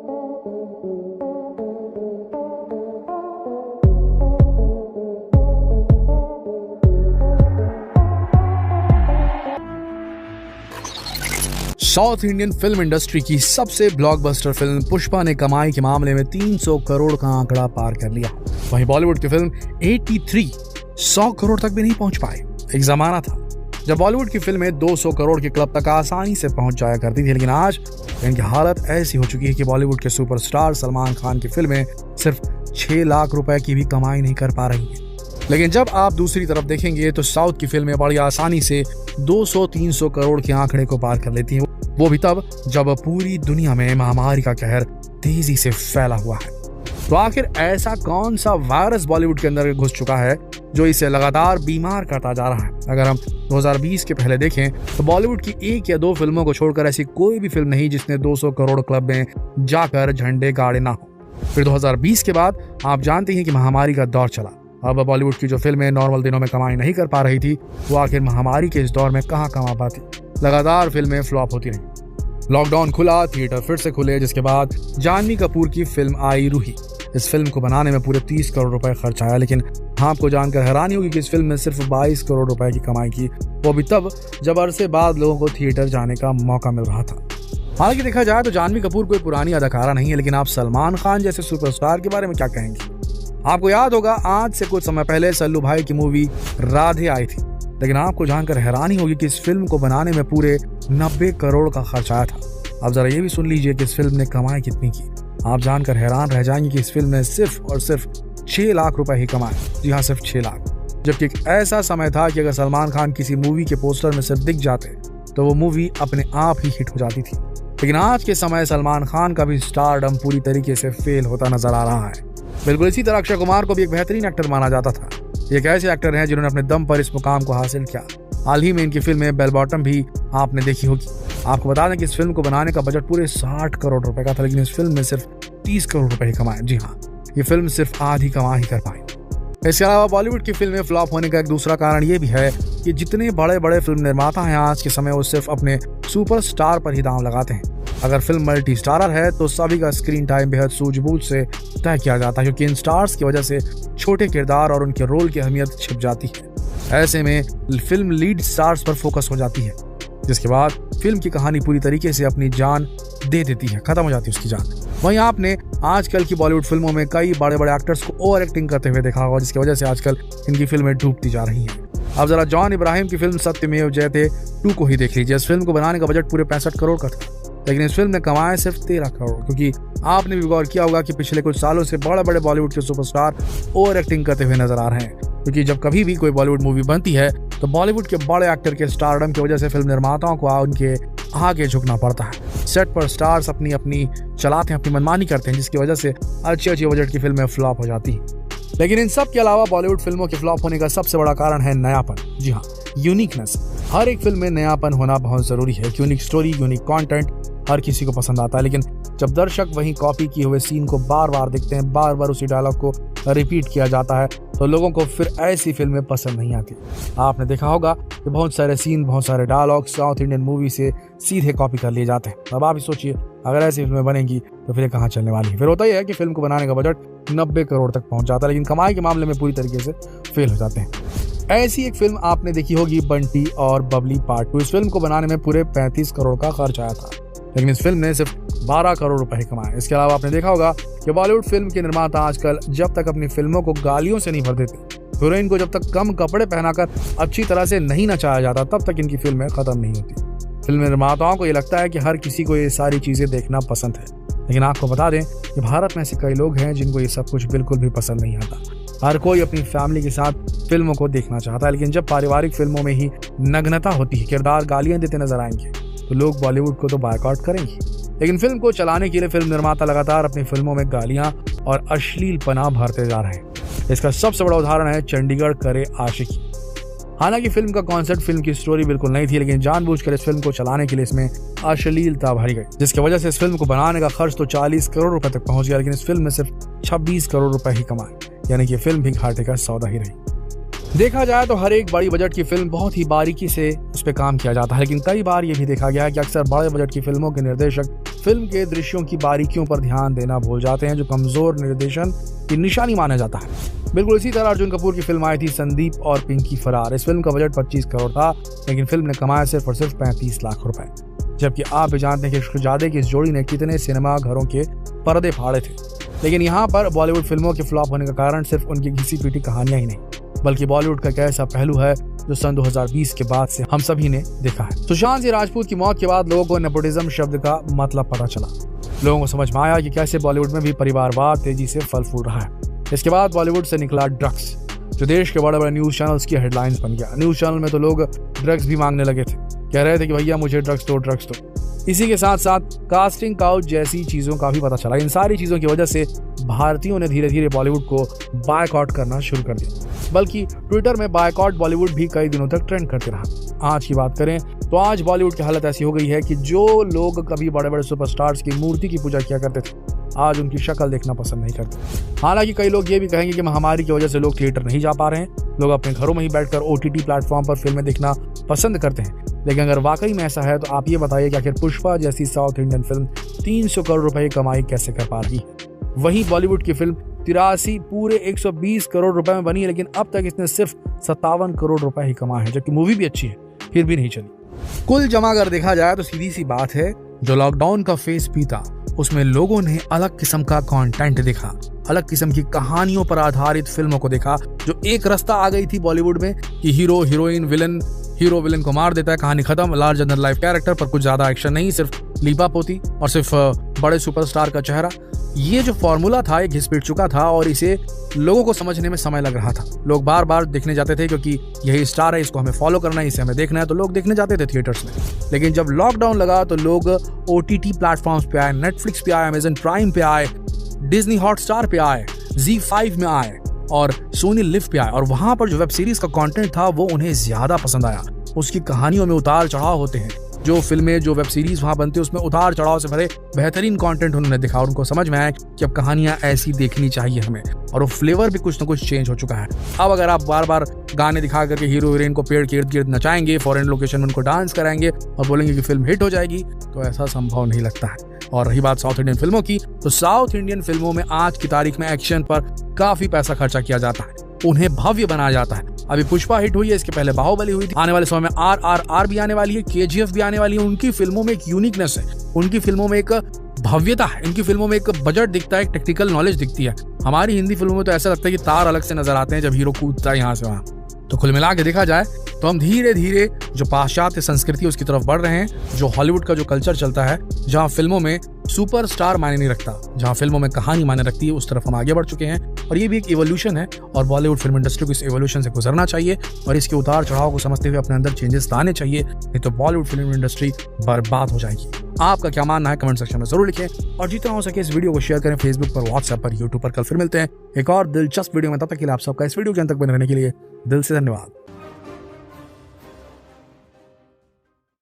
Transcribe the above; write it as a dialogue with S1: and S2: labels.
S1: South Indian film industry की सबसे blockbuster film Pushpa ने कमाई के मामले में 300 करोड़ का आंकड़ा पार कर लिया। वहीं बॉलीवुड की फिल्म 83 100 करोड़ तक भी नहीं पहुंच पाए। एक जमाना था जब बॉलीवुड की फिल्में 200 करोड़ के क्लब तक आसानी से पहुंच जाया करती थी, लेकिन आज इनकी हालत ऐसी हो चुकी है कि बॉलीवुड के सुपरस्टार सलमान खान की फिल्में सिर्फ 6 लाख रुपए की भी कमाई नहीं कर पा रही हैं। लेकिन जब आप दूसरी तरफ देखेंगे तो साउथ की फिल्में बड़ी आसानी से 200-300 करोड़ के आंकड़े को पार कर लेती हैं, वो भी तब जब पूरी दुनिया में महामारी का कहर तेजी से फैला हुआ है। तो आखिर ऐसा कौन सा वायरस बॉलीवुड के अंदर घुस चुका है जो इसे लगातार बीमार करता जा रहा है? अगर हम 2020 के पहले देखें तो बॉलीवुड की 1 या 2 फिल्मों को छोड़कर ऐसी कोई भी फिल्म नहीं जिसने 200 करोड़ क्लब में जाकर झंडे गाड़े ना हो। फिर 2020 के बाद आप जानते हैं कि महामारी का दौर चला। अब बॉलीवुड की जो फिल्में नॉर्मल दिनों में कमाई नहीं कर पा रही थी, वो आखिर महामारी के इस दौर में कहाँ कमा पाती। लगातार फिल्में फ्लॉप होती रही। लॉकडाउन खुला, थिएटर फिर से खुले, जिसके बाद जानवी कपूर की फिल्म आई रूही। इस फिल्म को बनाने में पूरे 30 करोड़ रुपए खर्च आया, लेकिन आपको जानकर हैरानी होगी कि इस फिल्म में सिर्फ 22 करोड़ रुपए की कमाई की, वो भी तब जब अरसे बाद लोगों को थिएटर जाने का मौका मिल रहा था। हालांकि देखा जाए तो जानवी कपूर कोई पुरानी अदाकारा नहीं है, लेकिन आप सलमान खान जैसे सुपरस्टार के बारे में क्या कहेंगे? आपको याद होगा आज से कुछ समय पहले सल्लू भाई की मूवी राधे आई थी, लेकिन आपको जानकर हैरानी होगी कि इस फिल्म को बनाने में पूरे 90 करोड़ का खर्च आया था। अब जरा ये भी सुन लीजिए कि इस फिल्म ने कमाई कितनी की। आप जानकर हैरान रह जाएंगे कि इस फिल्म ने सिर्फ और सिर्फ 6 लाख रुपए ही कमाए। जी हाँ, सिर्फ 6 लाख। जबकि एक ऐसा समय था कि अगर सलमान खान किसी मूवी के पोस्टर में सिर्फ दिख जाते तो वो मूवी अपने आप ही हिट हो जाती थी। लेकिन आज के समय सलमान खान का भी स्टारडम पूरी तरीके से फेल होता नजर आ रहा है। बिल्कुल इसी तरह अक्षय कुमार को भी एक बेहतरीन एक्टर माना जाता था। एक ऐसे एक्टर हैं जिन्होंने अपने दम पर इस मुकाम को हासिल किया। हाल ही में इनकी फिल्म बेल बॉटम भी आपने देखी होगी। आपको बता दें कि इस फिल्म को बनाने का बजट पूरे 60 करोड़ रुपए का था, लेकिन इस फिल्म में सिर्फ 30 करोड़ रुपए ही कमाए। जी हाँ, ये फिल्म सिर्फ आधी कमा ही कर पाई। इसके अलावा बॉलीवुड की फिल्में फ्लॉप होने का एक दूसरा कारण ये भी है कि जितने बड़े बड़े फिल्म निर्माता हैं आज के समय, वो सिर्फ अपने सुपरस्टार पर ही दांव लगाते हैं। अगर फिल्म मल्टी स्टारर है तो सभी का स्क्रीन टाइम बेहद सूझबूझ से तय किया जाता है, क्योंकि इन स्टार्स की वजह से छोटे किरदार और उनके रोल की अहमियत छिप जाती है। ऐसे में फिल्म लीड स्टार्स पर फोकस हो जाती है, जिसके बाद फिल्म की कहानी पूरी तरीके से अपनी जान दे देती है, खत्म हो जाती है उसकी जान। वहीं आपने आजकल की बॉलीवुड फिल्मों में कई बड़े बड़े एक्टर्स को ओवर एक्टिंग करते हुए देखा होगा, जिसकी वजह से आजकल इनकी फिल्में डूबती जा रही हैं। अब जरा जॉन इब्राहिम की फिल्म सत्यमेव जयते 2 को ही देख लीजिए। इस फिल्म को बनाने का बजट पूरे 65 करोड़ का था, लेकिन इस फिल्म ने कमाया सिर्फ 13 करोड़। क्योंकि आपने भी गौर किया होगा कि पिछले कुछ सालों से बड़े बड़े बॉलीवुड के सुपरस्टार ओवर एक्टिंग करते हुए नजर आ रहे हैं। क्योंकि जब कभी भी कोई बॉलीवुड मूवी बनती है तो बॉलीवुड के बड़े एक्टर के स्टारडम की वजह से फिल्म निर्माताओं को उनके आगे झुकना पड़ता है। सेट पर स्टार्स अपनी अपनी चलाते हैं, अपनी मनमानी करते हैं, जिसकी वजह से अच्छी बजट की फिल्में फ्लॉप हो जाती हैं। लेकिन इन सब के अलावा बॉलीवुड फिल्मों के फ्लॉप होने का सबसे बड़ा कारण है नयापन। जी हाँ, यूनिकनेस। हर एक फिल्म में नयापन होना बहुत जरूरी है। यूनिक स्टोरी, यूनिक कंटेंट हर किसी को पसंद आता है, लेकिन जब दर्शक वही कॉपी किए हुए सीन को बार बार देखते हैं, बार बार उसी डायलॉग को रिपीट किया जाता है, तो लोगों को फिर ऐसी फिल्में पसंद नहीं आती। आपने देखा होगा कि बहुत सारे सीन, बहुत सारे डायलॉग साउथ इंडियन मूवी से सीधे कॉपी कर लिए जाते हैं। अब आप ही सोचिए, अगर ऐसी फिल्में बनेंगी तो फिर कहाँ चलने वाली है? फिर होता ही है कि फिल्म को बनाने का बजट 90 करोड़ तक पहुंच जाता है, लेकिन कमाई के मामले में पूरी तरीके से फेल हो जाते हैं। ऐसी एक फिल्म आपने देखी होगी, बंटी और बबली पार्ट 2। इस फिल्म को बनाने में पूरे 35 करोड़ का खर्च आया था, लेकिन इस फिल्म ने सिर्फ 12 करोड़ रुपए कमाए। इसके अलावा आपने देखा होगा कि बॉलीवुड फिल्म के निर्माता आजकल जब तक अपनी फिल्मों को गालियों से नहीं भर देते, हीरोइन को जब तक कम कपड़े पहनाकर अच्छी तरह से नहीं नचाया जाता, तब तक इनकी फिल्में खत्म नहीं होती। फिल्म निर्माताओं को ये लगता है कि हर किसी को ये सारी चीजें देखना पसंद है, लेकिन आपको बता दें कि भारत में ऐसे कई लोग हैं जिनको ये सब कुछ बिल्कुल भी पसंद नहीं आता। हर कोई अपनी फैमिली के साथ फिल्मों को देखना चाहता है, लेकिन जब पारिवारिक फिल्मों में ही नग्नता होती है, किरदार गालियां देते नजर आएंगे, तो लोग बॉलीवुड को तो बायकॉट करेंगे। लेकिन फिल्म को चलाने के लिए फिल्म निर्माता लगातार अपनी फिल्मों में गालियां और अश्लीलपना भरते जा रहे हैं। इसका सबसे बड़ा उदाहरण है चंडीगढ़ करे आशिकी। हालांकि फिल्म का कॉन्सेप्ट, फिल्म की स्टोरी बिल्कुल नहीं थी, लेकिन जानबूझकर इस फिल्म को चलाने के लिए इसमें अश्लीलता भरी गई, जिसकी वजह से इस फिल्म को बनाने का खर्च तो 40 करोड़ रुपए तक पहुंच गया, लेकिन इस फिल्म में सिर्फ 26 करोड़ रुपए ही कमाए, यानी कि फिल्म भी घाटे का सौदा ही रही। देखा जाए तो हर एक बड़ी बजट की फिल्म बहुत ही बारीकी से उस पर काम किया जाता है, लेकिन कई बार ये भी देखा गया है कि अक्सर बड़े बजट की फिल्मों के निर्देशक फिल्म के दृश्यों की बारीकियों पर ध्यान देना भूल जाते हैं, जो कमजोर निर्देशन की निशानी माना जाता है। बिल्कुल इसी तरह अर्जुन कपूर की फिल्म आई थी संदीप और पिंकी फरार। इस फिल्म का बजट 25 करोड़ था, लेकिन फिल्म ने कमाया सिर्फ और सिर्फ 35 लाख रुपए। जबकि आप भी जानते हैं कि शहजादे की इस जोड़ी ने कितने सिनेमा घरों के पर्दे फाड़े थे। लेकिन यहाँ पर बॉलीवुड फिल्मों के फ्लॉप होने का कारण सिर्फ उनकी घिसी पीटी कहानियां ही नहीं, बल्कि बॉलीवुड का एक ऐसा पहलू है जो सन 2020 के बाद से हम सभी ने देखा है। सुशांत सिंह राजपूत की मौत के बाद लोगों को नेपोटिज्म शब्द का मतलब पता चला। लोगों को समझ में आया कि कैसे बॉलीवुड में भी परिवारवाद तेजी से फल फूल रहा है। इसके बाद बॉलीवुड से निकला ड्रग्स, जो देश के बड़े बड़े न्यूज चैनल्स की हेडलाइंस बन गया। न्यूज चैनल में तो लोग ड्रग्स भी मांगने लगे थे, कह रहे थे कि भैया मुझे ड्रग्स दो, ड्रग्स दो। इसी के साथ साथ कास्टिंग काउच जैसी चीजों का भी पता चला। इन सारी चीजों की वजह से भारतीयों ने धीरे धीरे बॉलीवुड को बायकॉट करना शुरू कर दिया, बल्कि ट्विटर में बायकॉट बॉलीवुड भी कई दिनों तक ट्रेंड करते रहा। आज की बात करें तो आज बॉलीवुड की हालत ऐसी हो गई है कि जो लोग कभी बड़े बड़े सुपरस्टार्स की मूर्ति की पूजा किया करते थे, आज उनकी शक्ल देखना पसंद नहीं करते। हालांकि कई लोग ये भी कहेंगे कि महामारी की वजह से लोग थिएटर नहीं जा पा रहे हैं, लोग अपने घरों में ही बैठकर OTT प्लेटफॉर्म पर फिल्में देखना पसंद करते हैं। लेकिन अगर वाकई में ऐसा है तो आप ये बताइए कि आखिर पुष्पा जैसी साउथ इंडियन फिल्म 300 करोड़ रुपए की कमाई कैसे कर पा रही है। वहीं बॉलीवुड की फिल्म 83 पूरे 120 करोड़ रुपए में बनी है, लेकिन अब तक इसने सिर्फ 57 करोड़ रुपए ही कमाए हैं, जबकि मूवी भी अच्छी है फिर भी नहीं चली। कुल जमा कर देखा जाए तो सीधी सी बात है, जो लॉकडाउन का फेस बीता उसमें लोगों ने अलग किस्म का कंटेंट देखा, अलग किस्म की कहानियों पर आधारित फिल्मों को देखा। जो एक रास्ता आ गई थी बॉलीवुड में कि हीरो हीरोइन विलन को मार देता है, कहानी खत्म, लार्जर देन लाइफ कैरेक्टर पर कुछ ज्यादा एक्शन नहीं, सिर्फ लीपा पोती और सिर्फ बड़े सुपरस्टार का चेहरा। ये जो फॉर्मूला था ये घिस पिट चुका था और इसे लोगों को समझने में समय लग रहा था। लोग बार बार देखने जाते थे क्योंकि यही स्टार है, इसको हमें फॉलो करना है, इसे हमें देखना है, तो लोग देखने जाते थे थिएटर्स में। लेकिन जब लॉकडाउन लगा तो लोग OTT प्लेटफॉर्म्स पे आए, नेटफ्लिक्स पे आए, अमेजन प्राइम पे आए, डिज्नी हॉटस्टार पे आए, ZEE5 में आए और सोनी लिव पे आए। और वहां पर जो वेब सीरीज का कंटेंट था वो उन्हें ज्यादा पसंद आया। उसकी कहानियों में उतार चढ़ाव होते हैं, जो फिल्में जो वेब सीरीज वहां बनती है उसमें उतार चढ़ाव से भरे बेहतरीन कंटेंट उन्होंने दिखा और उनको समझ में आया कि अब कहानियां ऐसी देखनी चाहिए हमें, और वो फ्लेवर भी कुछ ना कुछ चेंज हो चुका है। अब अगर आप बार बार गाने दिखा करके हीरो हीरोइन को पेड़ के इर्द गिर्द नचाएंगे, फॉरेन लोकेशन में उनको डांस कराएंगे और बोलेंगे कि फिल्म हिट हो जाएगी, तो ऐसा संभव नहीं लगता है। और रही बात साउथ इंडियन फिल्मों की, तो साउथ इंडियन फिल्मों में आज की तारीख में एक्शन पर काफी पैसा खर्चा किया जाता है, उन्हें भव्य बनाया जाता है। अभी पुष्पा हिट हुई है, इसके पहले बाहुबली हुई थी, आने वाले समय में RRR भी आने वाली है, KGF भी आने वाली है। उनकी फिल्मों में एक यूनिकनेस है, उनकी फिल्मों में एक भव्यता है, इनकी फिल्मों में एक बजट दिखता है, एक टेक्निकल नॉलेज दिखती है। हमारी हिंदी फिल्मों में तो ऐसा लगता है कि तार अलग से नजर आते हैं जब हीरो कूदता है यहाँ से वहां। तो कुल मिला के देखा जाए तो हम धीरे धीरे जो पाश्चात्य संस्कृति उसकी तरफ बढ़ रहे हैं, जो हॉलीवुड का जो कल्चर चलता है, जहाँ फिल्मों में सुपरस्टार मायने नहीं रखता, जहाँ फिल्मों में कहानी मायने रखती है, उस तरफ हम आगे बढ़ चुके हैं। और ये भी एक इवोल्यूशन है और बॉलीवुड फिल्म इंडस्ट्री को इस इवोल्यूशन से गुजरना चाहिए और इसके उतार चढ़ाव को समझते हुए अपने अंदर चेंजेस लाने चाहिए, नहीं तो बॉलीवुड फिल्म इंडस्ट्री बर्बाद हो जाएगी। आपका क्या मानना है कमेंट सेक्शन में जरूर लिखें और जितना हो सके इस वीडियो को शेयर करें फेसबुक पर, व्हाट्सएप पर, यूट्यूब पर। कल फिर मिलते हैं एक और दिलचस्प वीडियो में, तब तक के लिए आप सबका इस वीडियो के अंत तक बने रहने के लिए दिल से धन्यवाद।